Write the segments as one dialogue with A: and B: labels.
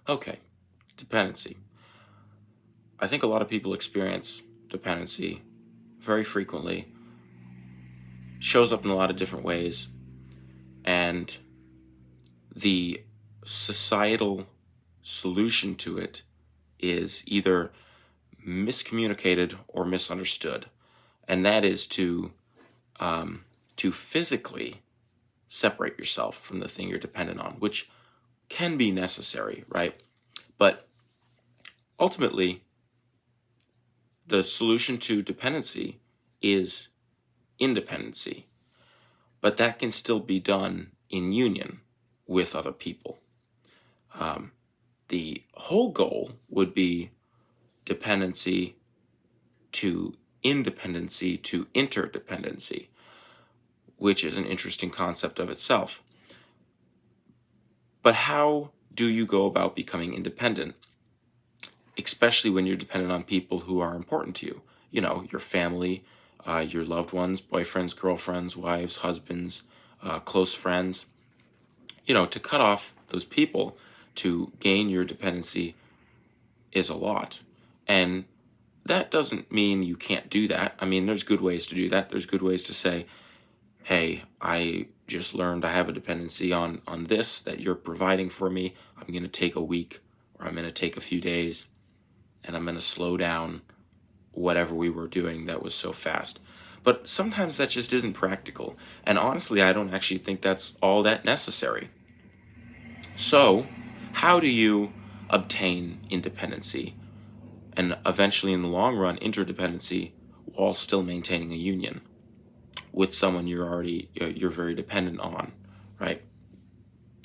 A: Okay, dependency. I think a lot of people experience dependency very frequently, shows up in a lot of different ways, and the societal solution to it is either miscommunicated or misunderstood, and that is to physically separate yourself from the thing you're dependent on, which can be necessary, right? But ultimately, the solution to dependency is independency, but that can still be done in union with other people. The whole goal would be dependency to independency to interdependency, which is an interesting concept of itself. But how do you go about becoming independent, especially when you're dependent on people who are important to you? You know, your family, your loved ones, boyfriends, girlfriends, wives, husbands, close friends. You know, to cut off those people to gain your dependency is a lot. And that doesn't mean you can't do that. I mean, there's good ways to do that. There's good ways to say, hey, I just learned I have a dependency on this that you're providing for me. I'm going to take a week, or I'm going to take a few days, and I'm going to slow down whatever we were doing that was so fast. But sometimes that just isn't practical. And honestly, I don't actually think that's all that necessary. So, how do you obtain independency and eventually, in the long run, interdependency while still maintaining a union with someone you're very dependent on, right?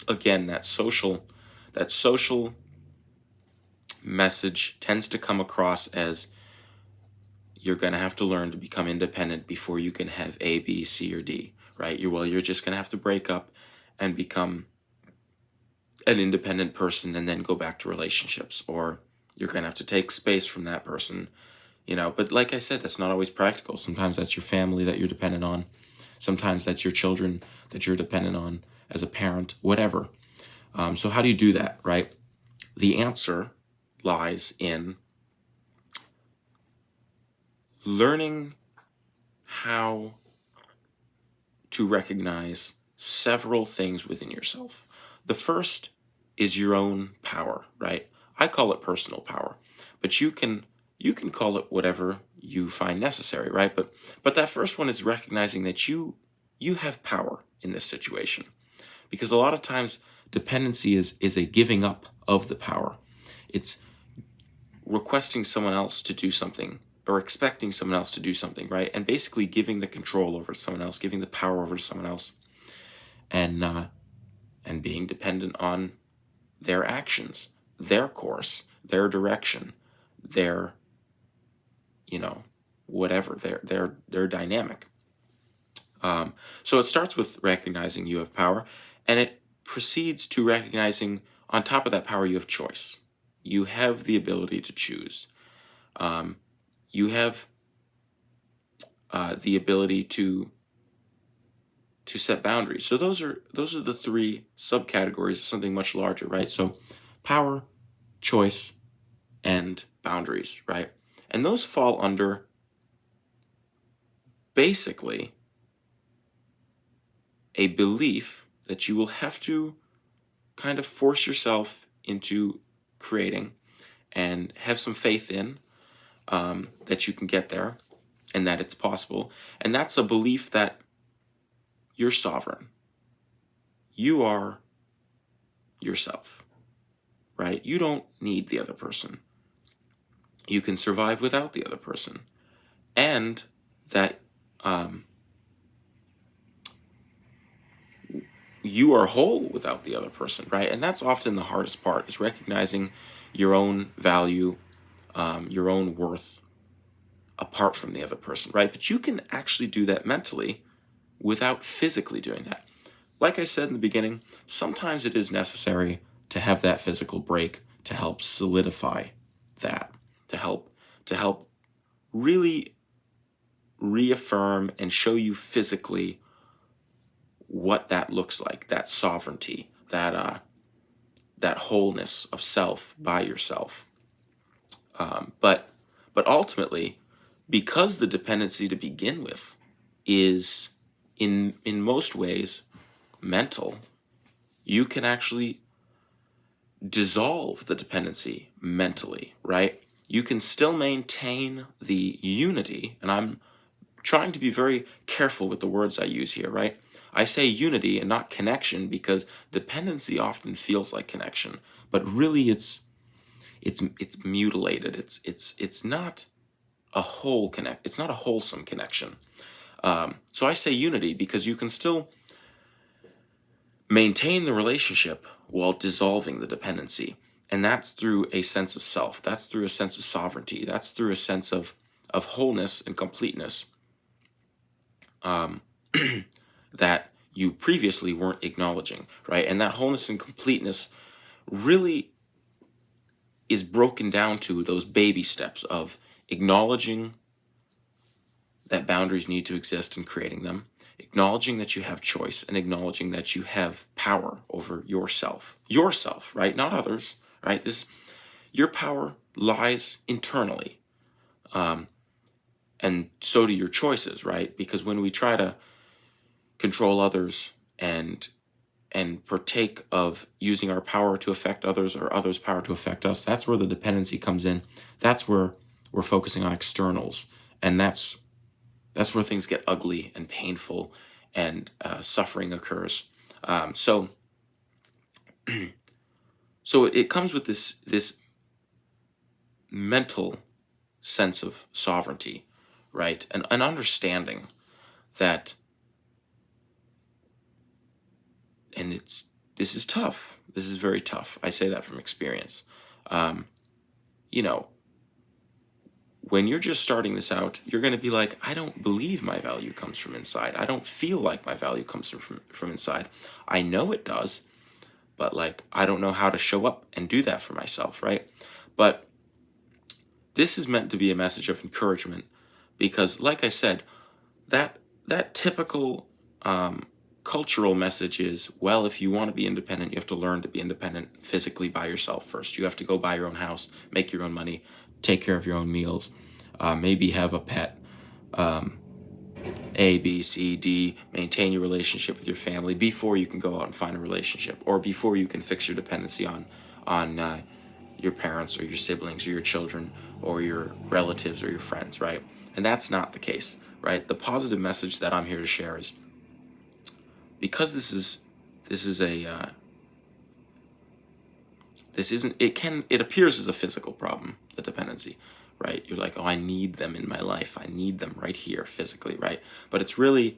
A: Again, that social message tends to come across as you're going to have to learn to become independent before you can have A, B, C, or D, right? You're just going to have to break up and become an independent person and then go back to relationships, or you're going to have to take space from that person, you know. But like I said, that's not always practical. Sometimes that's your family that you're dependent on. Sometimes that's your children that you're dependent on as a parent, whatever. So how do you do that, right? The answer lies in learning how to recognize several things within yourself. The first is your own power, right? I call it personal power, but you can call it whatever you find necessary, right? But that first one is recognizing that you have power in this situation, because a lot of times dependency is a giving up of the power. It's requesting someone else to do something, or expecting someone else to do something, right? And basically giving the control over to someone else, giving the power over to someone else, and being dependent on their actions, their course, their direction, their, you know, whatever, their dynamic. So it starts with recognizing you have power, and it proceeds to recognizing on top of that power you have choice. You have the ability to choose. You have the ability to set boundaries. So those are the three subcategories of something much larger, right? So power, choice, and boundaries, right? And those fall under basically a belief that you will have to kind of force yourself into creating and have some faith in, that you can get there and that it's possible. And that's a belief that you're sovereign. You are yourself, right? You don't need the other person. You can survive without the other person. And that you are whole without the other person, right? And that's often the hardest part, is recognizing your own value, your own worth apart from the other person, right? But you can actually do that mentally without physically doing that. Like I said in the beginning, sometimes it is necessary to have that physical break to help solidify that, to help really reaffirm and show you physically what that looks like, that sovereignty, that wholeness of self by yourself. But ultimately, because the dependency to begin with is in most ways mental, you can actually dissolve the dependency mentally, right? You can still maintain the unity, and I'm trying to be very careful with the words I use here, right? I say unity and not connection because dependency often feels like connection, but really it's mutilated. It's not a whole connect. It's not a wholesome connection. So I say unity because you can still maintain the relationship while dissolving the dependency, and that's through a sense of self. That's through a sense of sovereignty. That's through a sense of wholeness and completeness that you previously weren't acknowledging, right? And that wholeness and completeness really is broken down to those baby steps of acknowledging that boundaries need to exist and creating them, acknowledging that you have choice, and acknowledging that you have power over yourself, right? Not others, right? Your power lies internally. And so do your choices, right? Because when we try to control others and partake of using our power to affect others or others' power to affect us, that's where the dependency comes in. That's where we're focusing on externals, and that's where things get ugly and painful, and suffering occurs. So it comes with this mental sense of sovereignty, right? And an understanding that, and this is tough. This is very tough. I say that from experience. You know, when you're just starting this out, you're going to be like, I don't believe my value comes from inside. I don't feel like my value comes from inside. I know it does, but like, I don't know how to show up and do that for myself, right? But this is meant to be a message of encouragement because, like I said, that typical cultural message is, well, if you want to be independent, you have to learn to be independent physically by yourself first. You have to go buy your own house, make your own money, take care of your own meals, maybe have a pet, A, B, C, D, maintain your relationship with your family before you can go out and find a relationship, or before you can fix your dependency on your parents or your siblings or your children or your relatives or your friends, right? And that's not the case, right? The positive message that I'm here to share is, because this isn't, it appears as a physical problem, the dependency, right? You're like, oh, I need them in my life. I need them right here physically, right? But it's really,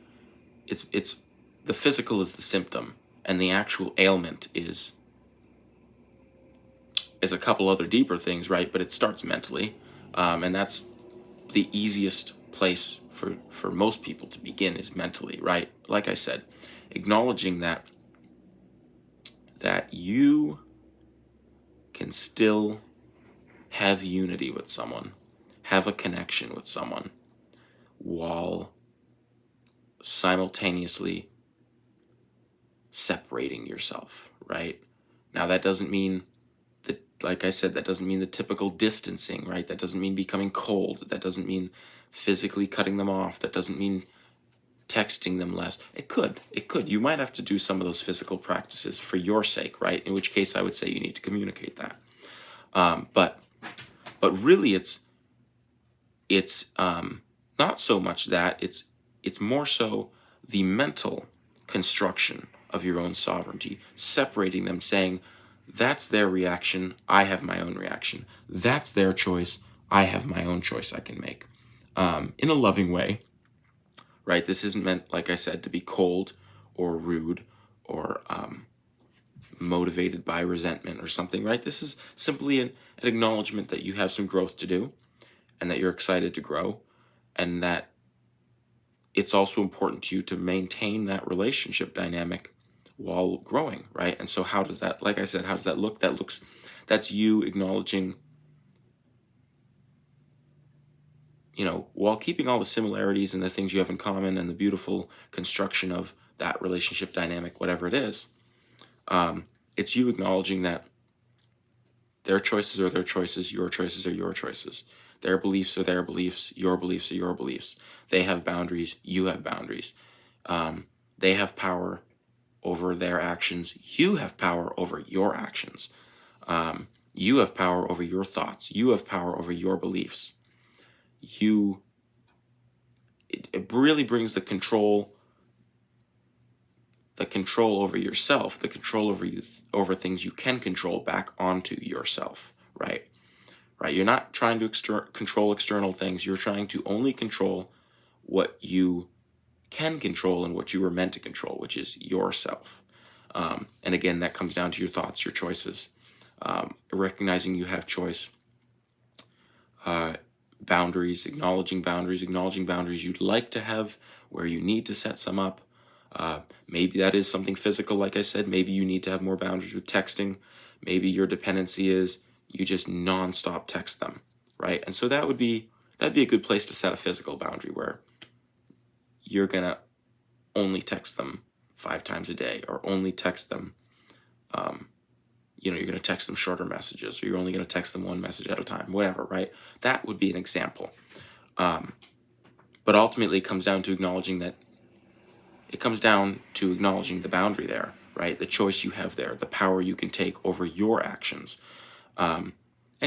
A: it's the physical is the symptom, and the actual ailment is a couple other deeper things, right? But it starts mentally, and that's the easiest place for most people to begin, is mentally, right? Like I said, acknowledging that you can still have unity with someone, have a connection with someone, while simultaneously separating yourself, right? Now, that doesn't mean that, like I said, that doesn't mean the typical distancing, right? That doesn't mean becoming cold. That doesn't mean physically cutting them off. That doesn't mean texting them less. It could. You might have to do some of those physical practices for your sake, right? In which case I would say you need to communicate that. But really it's not so much that, it's more so the mental construction of your own sovereignty, separating them, saying, that's their reaction, I have my own reaction. That's their choice, I have my own choice I can make. In a loving way, right? This isn't meant, like I said, to be cold or rude or motivated by resentment or something, right? This is simply an acknowledgement that you have some growth to do, and that you're excited to grow, and that it's also important to you to maintain that relationship dynamic while growing, right? And so how does that, like I said, how does that look? That's you acknowledging, while keeping all the similarities and the things you have in common and the beautiful construction of that relationship dynamic, whatever it is, it's you acknowledging that Their choices are their choices. Your choices are your choices. Their beliefs are their beliefs. Your beliefs are your beliefs. They have boundaries. You have boundaries. They have power over their actions. You have power over your actions. You have power over your thoughts. You have power over your beliefs. It really brings the control over yourself, the control over things you can control back onto yourself, right? Right? You're not trying to control external things. You're trying to only control what you can control and what you were meant to control, which is yourself. And again, that comes down to your thoughts, your choices, recognizing you have choice, boundaries, acknowledging boundaries you'd like to have, where you need to set some up. Maybe that is something physical, like I said. Maybe you need to have more boundaries with texting. Maybe your dependency is you just nonstop text them, right? And so that'd be a good place to set a physical boundary where you're gonna only text them 5 times a day, or only text them, you're gonna text them shorter messages, or you're only gonna text them one message at a time, whatever, right? That would be an example. But ultimately it comes down to acknowledging the boundary there, right? The choice you have there, the power you can take over your actions. And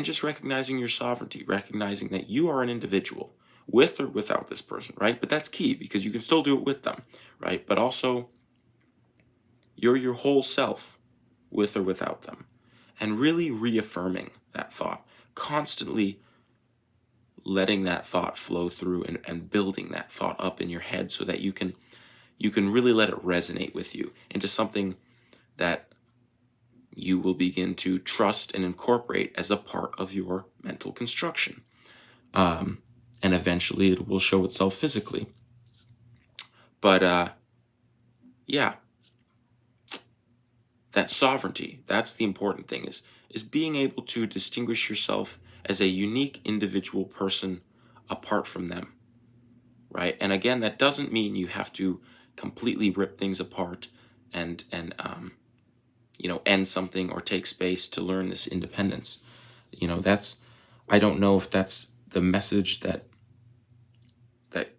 A: just recognizing your sovereignty, recognizing that you are an individual with or without this person, right? But that's key, because you can still do it with them, right? But also, you're your whole self with or without them. And really reaffirming that thought, constantly letting that thought flow through, and building that thought up in your head so that you can really let it resonate with you into something that you will begin to trust and incorporate as a part of your mental construction. And eventually it will show itself physically. But yeah, that sovereignty, that's the important thing, is being able to distinguish yourself as a unique individual person apart from them, right? And again, that doesn't mean you have to completely rip things apart and end something or take space to learn this independence. I don't know if that's the message that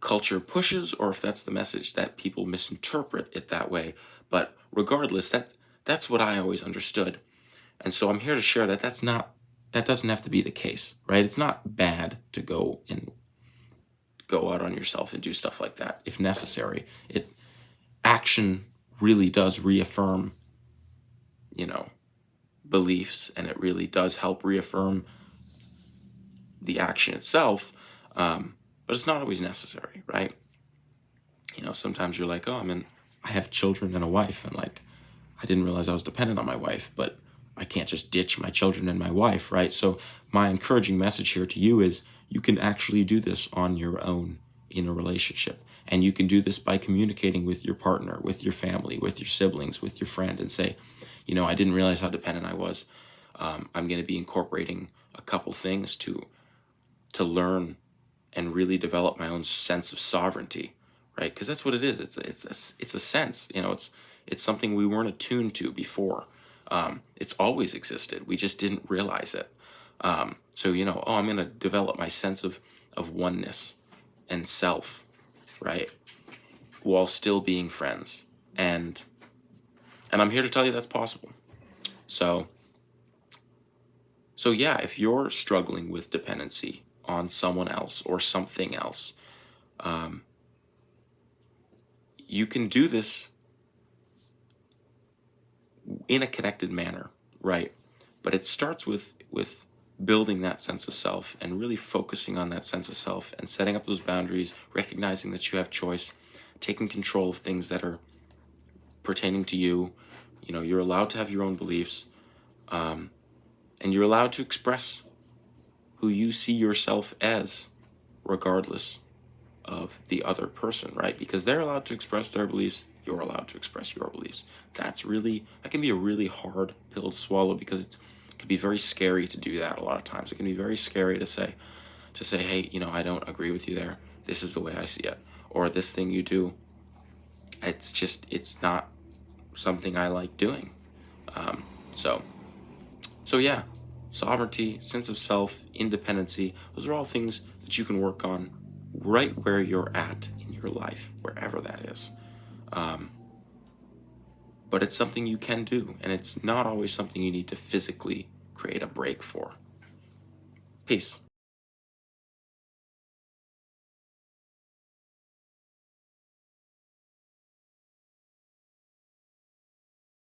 A: culture pushes, or if that's the message that people misinterpret it that way. But regardless, that's what I always understood. And so I'm here to share that that doesn't have to be the case, right? It's not bad to go out on yourself and do stuff like that if necessary. Action really does reaffirm, beliefs, and it really does help reaffirm the action itself. But it's not always necessary, right? Sometimes you're like, oh, I have children and a wife, and like, I didn't realize I was dependent on my wife, but I can't just ditch my children and my wife, right? So my encouraging message here to you is you can actually do this on your own in a relationship. And you can do this by communicating with your partner, with your family, with your siblings, with your friend, and say, I didn't realize how dependent I was. I'm going to be incorporating a couple things to learn and really develop my own sense of sovereignty, right? Because that's what it is. It's a sense. It's something we weren't attuned to before. It's always existed. We just didn't realize it. So I'm going to develop my sense of oneness and self, right, while still being friends. And I'm here to tell you that's possible. So yeah, if you're struggling with dependency on someone else or something else, you can do this in a connected manner, right? But it starts with building that sense of self and really focusing on that sense of self and setting up those boundaries, recognizing that you have choice, taking control of things that are pertaining to you. You're allowed to have your own beliefs, and you're allowed to express who you see yourself as, regardless of the other person, right? Because they're allowed to express their beliefs, you're allowed to express your beliefs. That can be a really hard pill to swallow, because it can be very scary to do that a lot of times. It can be very scary to say, hey, I don't agree with you there. This is the way I see it. Or this thing you do, it's not something I like doing. So yeah. sovereignty, sense of self, independency. Those are all things that you can work on right where you're at in your life, wherever that is. But it's something you can do, and it's not always something you need to physically create a break for. Peace.